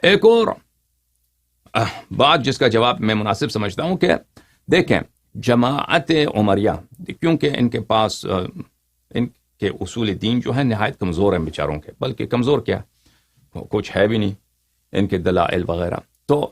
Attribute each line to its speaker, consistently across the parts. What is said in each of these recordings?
Speaker 1: ایک اور بات جس کا جواب میں مناسب سمجھتا ہوں کہ دیکھیں جماعت عمریہ، کیونکہ ان کے پاس ان کے اصول دین جو ہے نہایت کمزور ہیں بیچاروں کے، بلکہ کمزور کیا کچھ ہے بھی نہیں ان کے دلائل وغیرہ. تو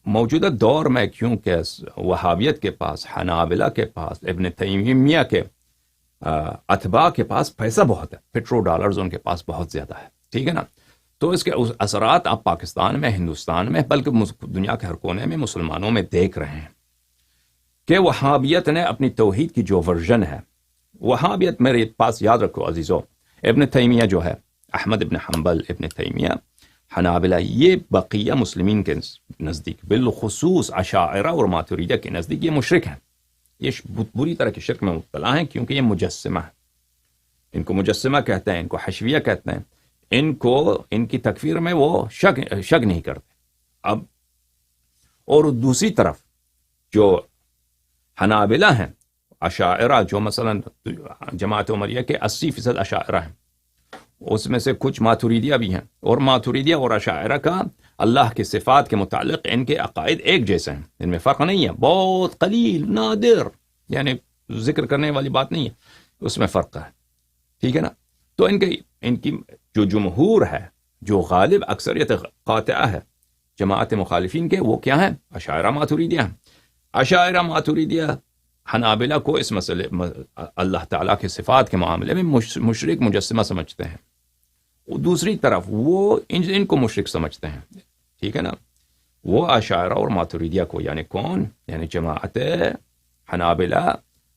Speaker 1: موجودہ دور میں کیونکہ وہابیت کے پاس، حنابلہ کے پاس، ابن تیمیہ کے اتباع کے پاس پیسہ بہت ہے، پیٹرو ڈالرز ان کے پاس بہت زیادہ ہے، ٹھیک ہے نا. تو اس کے اثرات آپ پاکستان میں، ہندوستان میں، بلکہ دنیا کے ہر کونے میں مسلمانوں میں دیکھ رہے ہیں کہ وہابیت نے اپنی توحید کی جو ورژن ہے، وہابیت میرے پاس یاد رکھو عزیزو، ابن تیمیہ جو ہے، احمد ابن حنبل، ابن تیمیہ، حنابلہ، یہ بقیہ مسلمین کے نزدیک، بالخصوص اشاعرہ اور ماتریدیہ کے نزدیک یہ مشرک ہیں، یہ بری طرح کے شرک میں مبتلا ہیں، کیونکہ یہ مجسمہ ہے. ان کو مجسمہ کہتے ہیں، ان کو حشویہ کہتے ہیں، ان کو ان کی تکفیر میں وہ شک نہیں کرتے. اب اور دوسری طرف جو حنابلہ ہیں، اشاعرہ، جو مثلا جماعت عمریہ کے 80% اشاعرہ ہیں، اس میں سے کچھ ماتریدیہ بھی ہیں، اور ماتریدیہ اور اشاعرہ کا اللہ کے صفات کے متعلق ان کے عقائد ایک جیسے ہیں، ان میں فرق نہیں ہے، بہت قلیل، نادر، یعنی ذکر کرنے والی بات نہیں ہے، اس میں فرق ہے، ٹھیک ہے نا. تو ان کی جو جمہور ہے، جو غالب اکثریت قاطعہ ہے جماعت مخالفین کے، وہ کیا ہیں؟ اشاعرہ ماتریدیہ ہیں. اشاعرہ ماتریدیہ حنابلہ کو اس مسئلے اللہ تعالیٰ کے صفات کے معاملے میں مشرک مجسمہ سمجھتے ہیں. دوسری طرف وہ ان کو مشرک سمجھتے ہیں، ٹھیک ہے نا. وہ اشاعرہ اور ماتریدیہ کو، یعنی کون؟ یعنی جماعت حنابلہ،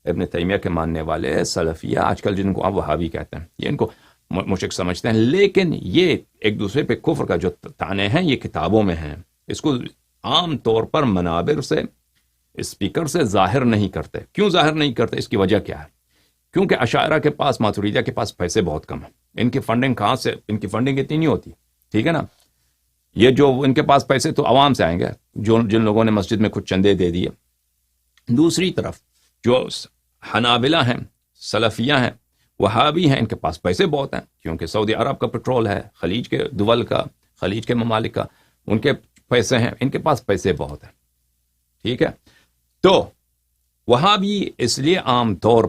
Speaker 1: ابن تیمیہ کے ماننے والے سلفیہ، آج کل جن کو آپ وہابی کہتے ہیں، یہ ان کو مشرک سمجھتے ہیں. لیکن یہ ایک دوسرے پہ کفر کا جو طعنے ہیں یہ کتابوں میں ہیں، اس کو عام طور پر منابر سے، اسپیکر سے ظاہر نہیں کرتے. کیوں ظاہر نہیں کرتے؟ اس کی وجہ کیا ہے؟ کیونکہ اشاعرہ کے پاس، ماتریدیہ کے پاس پیسے بہت کم ہیں. ان کی فنڈنگ کہاں سے؟ ان کی فنڈنگ اتنی نہیں ہوتی، ٹھیک ہے نا. یہ جو ان کے پاس پیسے تو عوام سے آئیں گے، جن لوگوں نے مسجد میں کچھ چندے دے دیے. دوسری طرف جو حنابلہ ہیں، سلفیہ ہیں، وہابی ہیں، ان کے پاس پیسے بہت ہیں، کیونکہ سعودی عرب کا پٹرول ہے، خلیج کے دول کا، خلیج کے ممالک کا ان کے پیسے ہیں، ان کے پاس پیسے بہت ہیں، ٹھیک ہے. تو وہابی اس لیے عام طور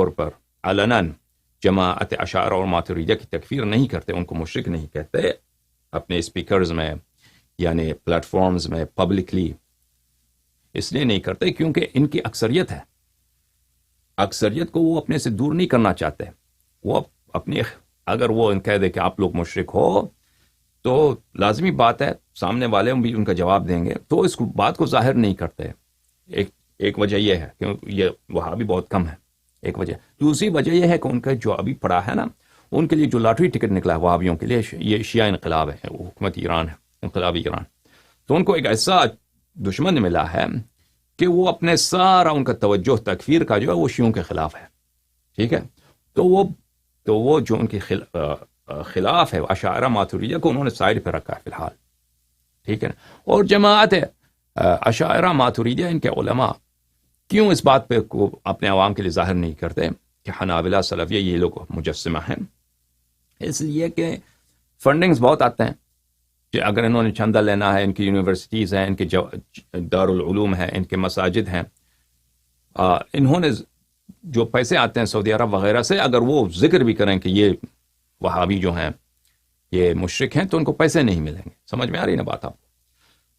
Speaker 1: پر علناً جماعت اشاعرہ اور ماتریدیہ کی تکفیر نہیں کرتے، ان کو مشرک نہیں کہتے اپنے اسپیکرز میں، یعنی پلیٹ فارمز میں، پبلکلی. اس لیے نہیں کرتے کیونکہ ان کی اکثریت ہے، اکثریت کو وہ اپنے سے دور نہیں کرنا چاہتے. وہ اپنی، اگر وہ کہہ دے کہ آپ لوگ مشرک ہو، تو لازمی بات ہے سامنے والے بھی ان کا جواب دیں گے، تو اس بات کو ظاہر نہیں کرتے. ایک وجہ یہ ہے کہ یہ وہابی بہت کم ہے، ایک وجہ. دوسری وجہ یہ ہے کہ ان کا جو ابھی پڑا ہے نا، ان کے لیے جو لاٹری ٹکٹ نکلا ہے وہابیوں کے لیے، یہ شیعہ انقلاب ہے، وہ حکومت ایران ہے، انقلابی ایران. تو ان کو ایک ایسا دشمن ملا ہے کہ وہ اپنے سارا ان کا توجہ تکفیر کا جو ہے وہ شیعوں کے خلاف ہے، ٹھیک ہے. تو وہ جو ان کے خلاف ہے اشاعرہ ماتریدیہ کو انہوں نے سائڈ پہ رکھا ہے فی الحال، ٹھیک ہے. اور جماعت اشاعرہ ماتریدیہ، ان کے علماء کیوں اس بات پہ کو اپنے عوام کے لیے ظاہر نہیں کرتے کہ حنابلہ، سلفیہ یہ لوگ مجسمہ ہیں؟ اس لیے کہ فنڈنگز بہت آتے ہیں، کہ اگر انہوں نے چندہ لینا ہے، ان کی یونیورسٹیز ہیں، ان کے دارالعلوم ہیں، ان کے مساجد ہیں، انہوں نے جو پیسے آتے ہیں سعودی عرب وغیرہ سے، اگر وہ ذکر بھی کریں کہ یہ وہابی جو ہیں یہ مشرک ہیں، تو ان کو پیسے نہیں ملیں گے. سمجھ میں آ رہی نا بات آپ کو؟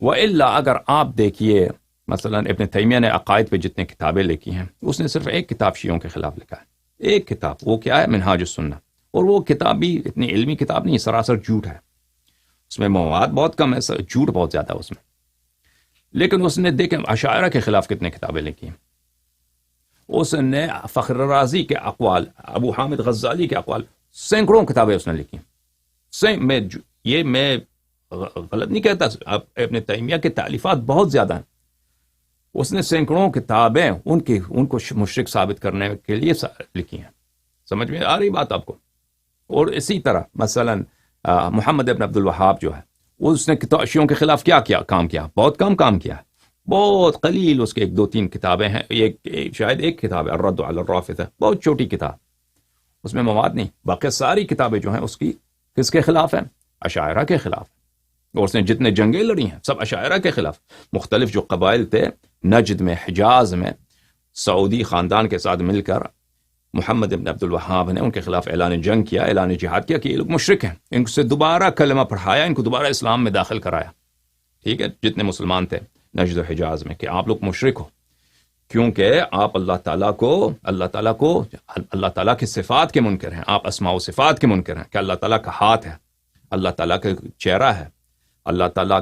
Speaker 1: وَإِلَّا اگر آپ دیکھیے مثلا ابن تیمیہ نے عقائد پہ جتنے کتابیں لکھی ہیں، اس نے صرف ایک کتاب شیعوں کے خلاف لکھا ہے، ایک کتاب. وہ کیا ہے؟ منہاج السنہ. اور وہ کتاب بھی اتنی علمی کتاب نہیں، سراسر جھوٹ ہے، اس میں مواد بہت کم ہے، جھوٹ بہت زیادہ ہے اس میں. لیکن اس نے دیکھیں اشاعرہ کے خلاف کتنے کتابیں لکھی ہیں. اس نے فخر رازی کے اقوال، ابو حامد غزالی کے اقوال، سینکڑوں کتابیں اس نے لکھی. میں غلط نہیں کہتا، ابن تیمیہ کے تالیفات بہت زیادہ ہیں. اس نے سینکڑوں کتابیں ان کو مشرک ثابت کرنے کے لیے لکھی ہیں. سمجھ میں آ رہی بات آپ کو؟ اور اسی طرح مثلا محمد ابن عبد الوہاب جو ہے، اس نے شیعوں کے خلاف کیا کام کیا؟ بہت کم کام کیا، بہت قلیل. اس کے 1-2-3 کتابیں ہیں، شاید ایک کتاب ہے الرد علی الرافضہ، بہت چھوٹی کتاب، اس میں مواد نہیں. باقی ساری کتابیں جو ہیں اس کی کس کے خلاف ہیں؟ اشاعرہ کے خلاف. اور اس نے جتنے جنگیں لڑی ہیں سب اشاعرہ کے خلاف. مختلف جو قبائل تھے نجد میں، حجاز میں، سعودی خاندان کے ساتھ مل کر محمد ابن عبد الوہاب نے ان کے خلاف اعلان جنگ کیا، اعلان جہاد کیا کہ یہ لوگ مشرک ہیں. ان سے دوبارہ کلمہ پڑھایا، ان کو دوبارہ اسلام میں داخل کرایا. ٹھیک ہے، جتنے مسلمان تھے نجد و حجاز میں، کہ آپ لوگ مشرک ہو کیونکہ آپ اللہ تعالیٰ کے صفات کے منکر ہیں. آپ اسماء و صفات کے منکر ہیں کہ اللہ تعالیٰ کا ہاتھ ہے، اللہ تعالیٰ کا چہرہ ہے، اللہ تعالیٰ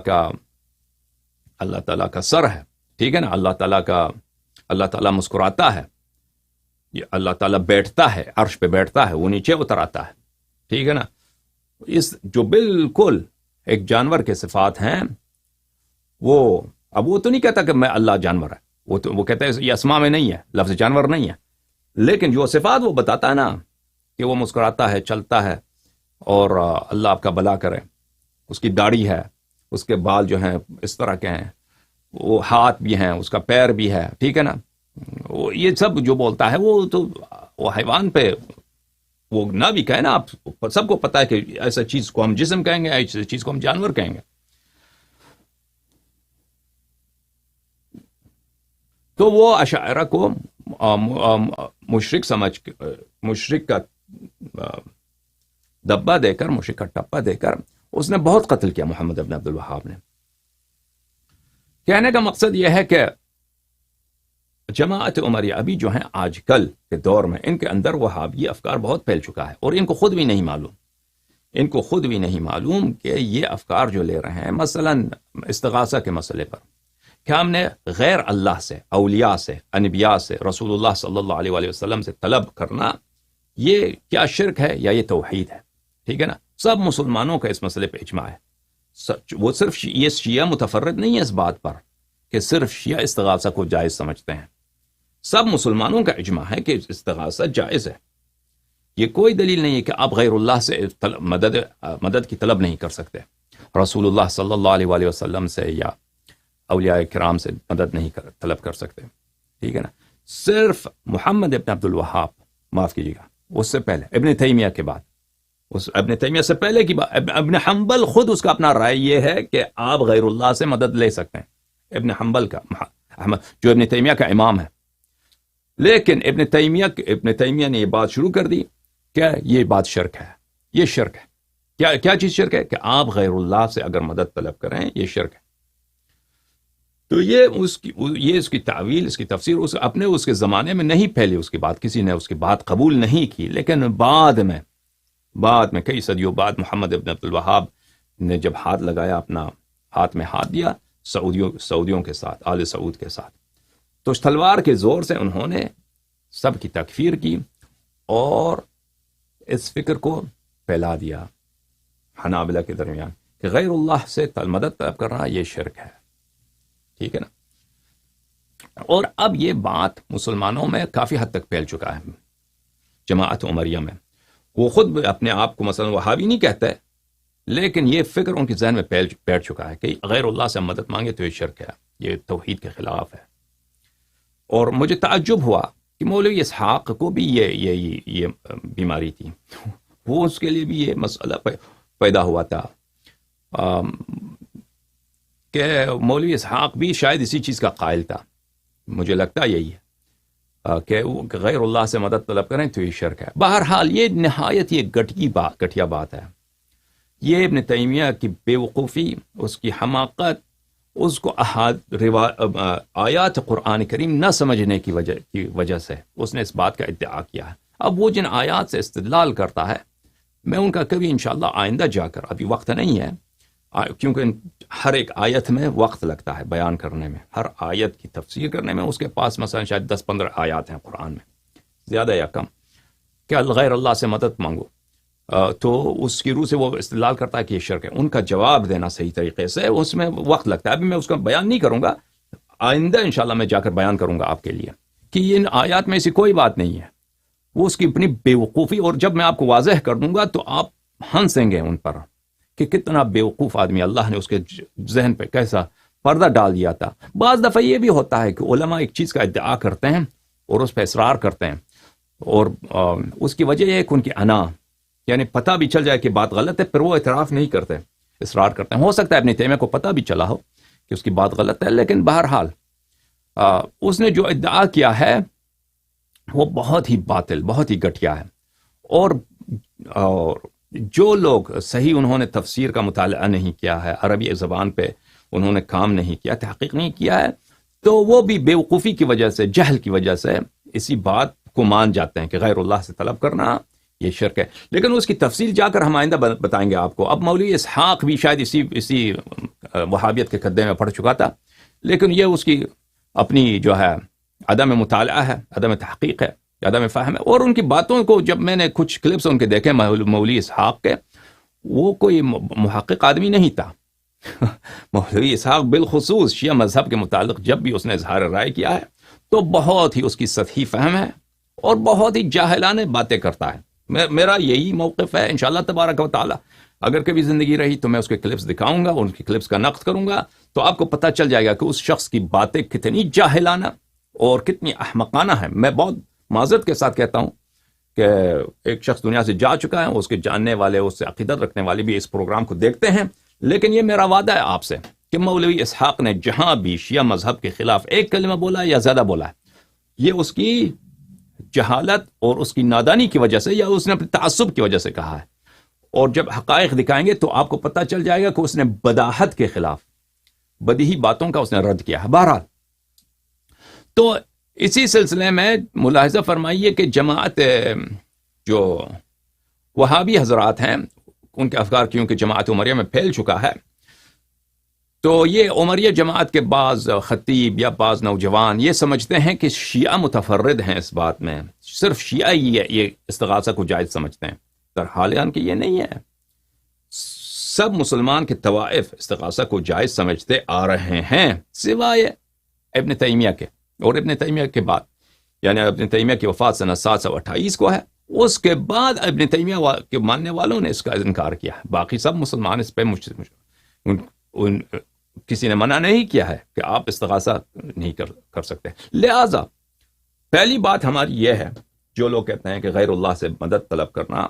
Speaker 1: کا سر ہے. ٹھیک ہے نا، اللہ تعالیٰ مسکراتا ہے، یہ اللہ تعالیٰ بیٹھتا ہے، عرش پہ بیٹھتا ہے، وہ نیچے اتر آتا ہے. ٹھیک ہے نا، اس جو بالکل ایک جانور کے صفات ہیں، وہ تو نہیں کہتا کہ میں اللہ جانور ہے، وہ کہتا ہے یہ اسماء میں نہیں ہے، لفظ جانور نہیں ہے، لیکن جو صفات وہ بتاتا ہے نا کہ وہ مسکراتا ہے، چلتا ہے، اور اللہ آپ کا بھلا کرے، اس کی داڑھی ہے، اس کے بال جو ہیں اس طرح کے ہیں، وہ ہاتھ بھی ہیں، اس کا پیر بھی ہے. ٹھیک ہے نا، وہ یہ سب جو بولتا ہے وہ حیوان پہ وہ نہ بھی کہے نا. آپ سب کو پتا ہے کہ ایسا چیز کو ہم جسم کہیں گے، ایسی چیز کو ہم جانور کہیں گے. تو وہ اشاعرہ کو مشرک کا دبا دے کر، مشرک کا ٹپا دے کر اس نے بہت قتل کیا محمد ابن عبد الوہاب نے. کہنے کا مقصد یہ ہے کہ جماعت عمریہ ابھی جو ہیں آج کل کے دور میں ان کے اندر وہابی افکار بہت پھیل چکا ہے، اور ان کو خود بھی نہیں معلوم کہ یہ افکار جو لے رہے ہیں، مثلا استغاثہ کے مسئلے پر کہ ہم نے غیر اللہ سے، اولیاء سے، انبیاء سے، رسول اللہ صلی اللہ علیہ وآلہ وسلم سے طلب کرنا، یہ کیا شرک ہے یا یہ توحید ہے. ٹھیک ہے نا، سب مسلمانوں کا اس مسئلے پہ اجماع ہے. وہ صرف یہ شیعہ متفرد نہیں ہے اس بات پر کہ صرف شیعہ استغاثہ کو جائز سمجھتے ہیں. سب مسلمانوں کا اجماع ہے کہ استغاثہ جائز ہے. یہ کوئی دلیل نہیں ہے کہ آپ غیر اللہ سے مدد کی طلب نہیں کر سکتے، رسول اللہ صلی اللہ علیہ وآلہ وسلم سے یا اولیاء کرام سے مدد نہیں طلب کر سکتے. ٹھیک ہے نا، صرف محمد ابن عبد الوہاب، معاف کیجیے گا، اس سے پہلے ابن تیمیہ کے بعد، ابن تیمیہ سے پہلے کی بات، ابن حنبل خود اس کا اپنا رائے یہ ہے کہ آپ غیر اللہ سے مدد لے سکتے ہیں. ابن حنبل کا جو ابن تیمیہ کا امام ہے. لیکن ابن تیمیہ نے یہ بات شروع کر دی کہ یہ بات شرک ہے، یہ شرک ہے. کیا چیز شرک ہے؟ کہ آپ غیر اللہ سے اگر مدد طلب کریں، یہ شرک ہے. تو یہ اس کی تعویل، اس کی تفسیر اس کے زمانے میں نہیں پھیلی. اس کی بات کسی نے اس کی بات قبول نہیں کی، لیکن بعد میں کئی صدیوں بعد محمد ابن عبد الوہاب نے جب ہاتھ لگایا، اپنا ہاتھ میں ہاتھ دیا سعودیوں کے ساتھ، آل سعود کے ساتھ، تو اس تلوار کے زور سے انہوں نے سب کی تکفیر کی اور اس فکر کو پھیلا دیا حنابلہ کے درمیان کہ غیر اللہ سے مدد طلب کرنا یہ شرک ہے. ٹھیک ہے نا، اور اب یہ بات مسلمانوں میں کافی حد تک پھیل چکا ہے. جماعت عمریہ میں وہ خود اپنے آپ کو مثلا وہابی نہیں کہتے، لیکن یہ فکر ان کے ذہن میں بیٹھ چکا ہے کہ غیر اللہ سے مدد مانگے تو یہ شرک ہے، یہ توحید کے خلاف ہے. اور مجھے تعجب ہوا کہ مولوی اسحاق کو بھی یہ بیماری تھی، وہ اس کے لیے بھی یہ مسئلہ پیدا ہوا تھا کہ مولوی اسحاق بھی شاید اسی چیز کا قائل تھا. مجھے لگتا یہی ہے کہ غیر اللہ سے مدد طلب کریں تو یہ شرک ہے. بہرحال یہ نہایت یہ گٹھیا بات ہے. یہ ابن تیمیہ کی بے وقوفی، اس کی حماقت، اس کو آیات قرآن کریم نہ سمجھنے کی وجہ سے اس نے اس بات کا ادعا کیا ہے. اب وہ جن آیات سے استدلال کرتا ہے، میں ان کا کبھی انشاءاللہ آئندہ جا کر، ابھی وقت نہیں ہے کیونکہ ہر ایک آیت میں وقت لگتا ہے بیان کرنے میں، ہر آیت کی تفسیر کرنے میں. اس کے پاس مثلا شاید 10-15 آیات ہیں قرآن میں، زیادہ یا کم، کہ غیر اللہ سے مدد مانگو، تو اس کی روح سے وہ استدلال کرتا ہے کہ یہ شرک ہے. ان کا جواب دینا صحیح طریقے سے اس میں وقت لگتا ہے. ابھی میں اس کا بیان نہیں کروں گا، آئندہ انشاءاللہ میں جا کر بیان کروں گا آپ کے لیے کہ ان آیات میں ایسی کوئی بات نہیں ہے. وہ اس کی اپنی بے وقوفی، اور جب میں آپ کو واضح کر دوں گا تو آپ ہنسیں گے ان پر کہ کتنا بے وقوف آدمی، اللہ نے اس کے ذہن پہ کیسا پردہ ڈال دیا تھا. بعض دفعہ یہ بھی ہوتا ہے کہ علماء ایک چیز کا ادعا کرتے ہیں اور اس پہ اصرار کرتے ہیں، اور اس کی وجہ یہ ہے کہ ان کی انا، یعنی پتہ بھی چل جائے کہ بات غلط ہے، پھر وہ اعتراف نہیں کرتے. اصرار کرتے ہیں. ہو سکتا ہے ابن تیمیہ کو پتہ بھی چلا ہو کہ اس کی بات غلط ہے، لیکن بہرحال اس نے جو ادعا کیا ہے وہ بہت ہی باطل، بہت ہی گھٹیا ہے. اور جو لوگ صحیح انہوں نے تفسیر کا مطالعہ نہیں کیا ہے، عربی زبان پہ انہوں نے کام نہیں کیا، تحقیق نہیں کیا ہے، تو وہ بھی بے وقوفی کی وجہ سے، جہل کی وجہ سے اسی بات کو مان جاتے ہیں کہ غیر اللہ سے طلب کرنا یہ شرک ہے. لیکن اس کی تفصیل جا کر ہم آئندہ بتائیں گے آپ کو. اب مولوی اسحاق بھی شاید اسی وہابیت کے کھدے میں پڑ چکا تھا، لیکن یہ اس کی اپنی جو ہے عدم مطالعہ ہے، عدم تحقیق ہے، عدم فہم ہے. اور ان کی باتوں کو جب میں نے کچھ کلپس ان کے دیکھے مولوی اسحاق کے، وہ کوئی محقق آدمی نہیں تھا. مولوی اسحاق بالخصوص شیعہ مذہب کے متعلق جب بھی اس نے اظہار رائے کیا ہے تو بہت ہی اس کی سطحی فہم ہے اور بہت ہی جاہلانہ باتیں کرتا ہے. میرا یہی موقف ہے انشاءاللہ تبارک و تعالی. اگر کبھی زندگی رہی تو میں اس کے کلپس دکھاؤں گا، ان کی کلپس کا نقد کروں گا، تو آپ کو پتہ چل جائے گا کہ اس شخص کی باتیں کتنی جاہلانہ اور کتنی احمقانہ ہیں. میں بہت معذرت کے ساتھ کہتا ہوں کہ ایک شخص دنیا سے جا چکا ہے، اس کے جاننے والے، اس سے عقیدت رکھنے والے بھی اس پروگرام کو دیکھتے ہیں، لیکن یہ میرا وعدہ ہے آپ سے کہ مولوی اسحاق نے جہاں بھی شیعہ مذہب کے خلاف ایک کلمہ بولا یا زیادہ بولا ہے، یہ اس کی جہالت اور اس کی نادانی کی وجہ سے یا اس نے اپنے تعصب کی وجہ سے کہا ہے. اور جب حقائق دکھائیں گے تو آپ کو پتہ چل جائے گا کہ اس نے بداحت کے خلاف، بدیہی باتوں کا اس نے رد کیا ہے. بہرحال تو اسی سلسلے میں ملاحظہ فرمائیے کہ جماعت جو وہابی حضرات ہیں، ان کے افکار کیونکہ جماعت عمریہ میں پھیل چکا ہے، تو یہ عمریہ جماعت کے بعض خطیب یا بعض نوجوان یہ سمجھتے ہیں کہ شیعہ متفرد ہیں اس بات میں، صرف شیعہ ہی یہ استغاثہ کو جائز سمجھتے ہیں. حالانکہ یہ نہیں ہے. سب مسلمان کے طوائف استغاثہ کو جائز سمجھتے آ رہے ہیں سوائے ابن تیمیہ کے، اور ابن تیمیہ کے بعد، یعنی ابن تیمیہ کی وفات سنہ 728 کو ہے، اس کے بعد ابن تیمیہ کے ماننے والوں نے اس کا انکار کیا ہے. باقی سب مسلمان اس پہ کسی نے منع نہیں کیا ہے کہ آپ استغاثہ نہیں کر سکتے. لہذا پہلی بات ہماری یہ ہے، جو لوگ کہتے ہیں کہ غیر اللہ سے مدد طلب کرنا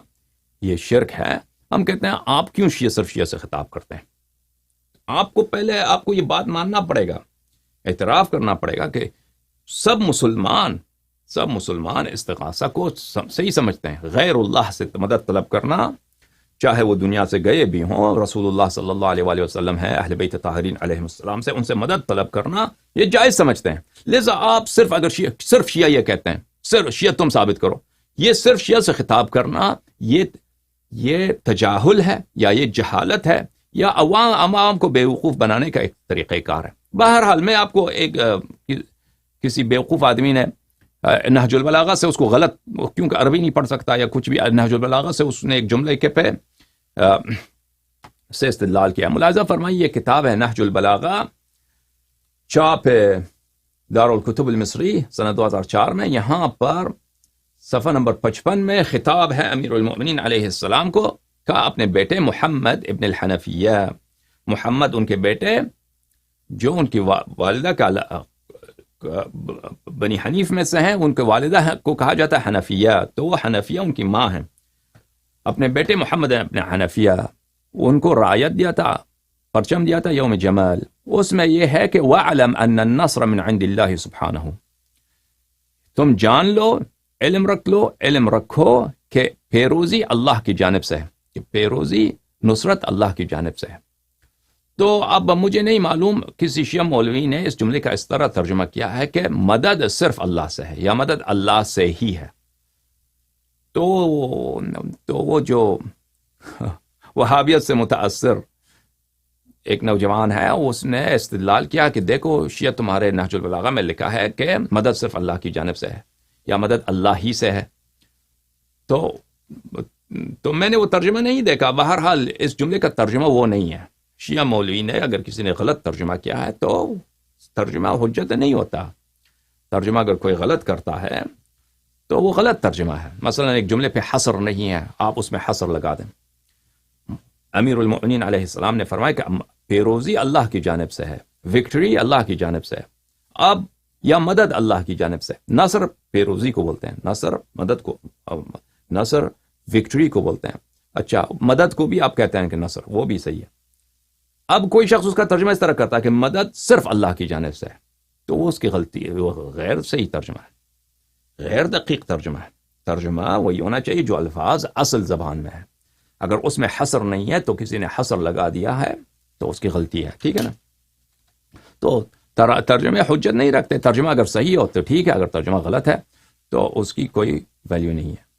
Speaker 1: یہ شرک ہے، ہم کہتے ہیں آپ کیوں صرف شیعہ سے خطاب کرتے ہیں؟ آپ کو پہلے آپ کو یہ بات ماننا پڑے گا، اعتراف کرنا پڑے گا کہ سب مسلمان استغاثہ کو صحیح سمجھتے ہیں. غیر اللہ سے مدد طلب کرنا، چاہے وہ دنیا سے گئے بھی ہوں، رسول اللہ صلی اللہ علیہ وآلہ وسلم ہے، اہل بیت طاہرین علیہ السلام سے ان سے مدد طلب کرنا یہ جائز سمجھتے ہیں. لہذا آپ اگر صرف شیعہ یہ کہتے ہیں، صرف شیعہ تم ثابت کرو، یہ صرف شیعہ سے خطاب کرنا یہ تجاہل ہے یا یہ جہالت ہے یا عوام کو بیوقوف بنانے کا ایک طریقہ کار ہے. بہرحال میں آپ کو کسی بیوقوف آدمی نے نہج البلاغہ سے اس کو غلط، کیونکہ عربی نہیں پڑھ سکتا یا کچھ بھی، نہج البلاغہ سے اس نے ایک جملے کے پہ سے استدلال کیا. ملاحظہ فرمائیے، یہ کتاب ہے نہج البلاغہ، چاپ دارالکتب المصری سنہ 2004 میں. یہاں پر صفحہ نمبر 55 میں خطاب ہے امیر المؤمنین علیہ السلام کو، کا اپنے بیٹے محمد ابن الحنفیہ. محمد ان کے بیٹے جو ان کی والدہ کا بنی حنیف میں سے ہیں، ان کے والدہ کو کہا جاتا ہے حنفیہ، تو وہ حنفیہ ان کی ماں ہیں. اپنے بیٹے محمد ابن حنفیہ ان کو رعایت دیا تھا، پرچم دیا تھا یوم جمال. اس میں یہ ہے کہ وَعْلَمْ أَنَّ النَّصْرَ مِنْ عِنْدِ اللَّهِ سُبْحَانَهُ، تم جان لو، علم رکھ لو، علم رکھو کہ پیروزی اللہ کی جانب سے ہے، کہ پیروزی نصرت اللہ کی جانب سے ہے. تو اب مجھے نہیں معلوم کسی شیعہ مولوی نے اس جملے کا اس طرح ترجمہ کیا ہے کہ مدد صرف اللہ سے ہے یا مدد اللہ سے ہی ہے. تو وہ جو وہابیت سے متاثر ایک نوجوان ہے، اس نے استدلال کیا کہ دیکھو شیعہ تمہارے نہج البلاغہ میں لکھا ہے کہ مدد صرف اللہ کی جانب سے ہے یا مدد اللہ ہی سے ہے. تو میں نے وہ ترجمہ نہیں دیکھا. بہرحال اس جملے کا ترجمہ وہ نہیں ہے. شیعہ مولوی نے اگر کسی نے غلط ترجمہ کیا ہے تو ترجمہ حجت نہیں ہوتا. ترجمہ اگر کوئی غلط کرتا ہے تو وہ غلط ترجمہ ہے. مثلا ایک جملے پہ حصر نہیں ہے، آپ اس میں حصر لگا دیں. امیر المؤمنین علیہ السلام نے فرمایا کہ پیروزی اللہ کی جانب سے ہے، وکٹری اللہ کی جانب سے ہے، اب یا مدد اللہ کی جانب سے. نصر پیروزی کو بولتے ہیں، نصر مدد کو، نصر وکٹری کو بولتے ہیں. اچھا، مدد کو بھی آپ کہتے ہیں کہ نصر، وہ بھی صحیح ہے. اب کوئی شخص اس کا ترجمہ اس طرح کرتا ہے کہ مدد صرف اللہ کی جانب سے ہے، تو وہ اس کی غلطی ہے، وہ غیر صحیح ترجمہ ہے، غیر دقیق ترجمہ ہے۔ ترجمہ وہی ہونا چاہیے جو الفاظ اصل زبان میں ہے، اگر اس میں حصر نہیں ہے تو کسی نے حصر لگا دیا ہے تو اس کی غلطی ہے، ٹھیک ہے نا؟ تو ترجمے حجت نہیں رکھتے، ترجمہ اگر صحیح ہو تو ٹھیک ہے، اگر ترجمہ غلط ہے تو اس کی کوئی ویلیو نہیں ہے۔